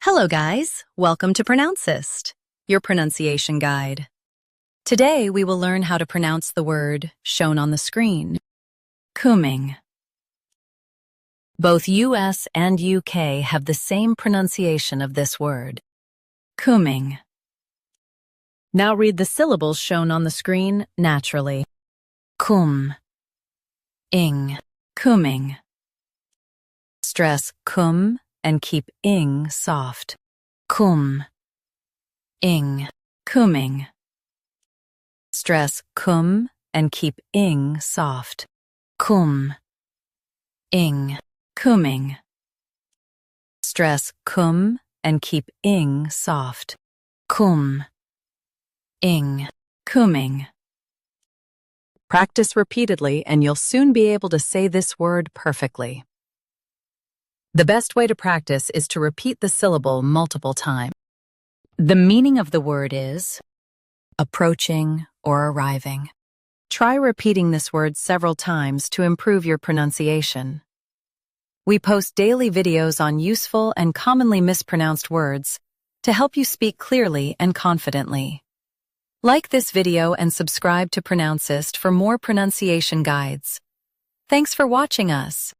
Hello guys, welcome to Pronouncist, your pronunciation guide. Today we will learn how to pronounce the word shown on the screen, cooming. Both US and UK have the same pronunciation of this word, cooming. Now read the syllables shown on the screen naturally. Coom, ing, cooming. Stress coom and keep ing soft. Coom, ing, cooming. Stress coom and keep ing soft. Coom, ing, cooming. Stress coom and keep ing soft. Coom, ing, cooming. Practice repeatedly and you'll soon be able to say this word perfectly. The best way to practice is to repeat the syllable multiple times. The meaning of the word is approaching or arriving. Try repeating this word several times to improve your pronunciation. We post daily videos on useful and commonly mispronounced words to help you speak clearly and confidently. Like this video and subscribe to Pronouncist for more pronunciation guides. Thanks for watching us.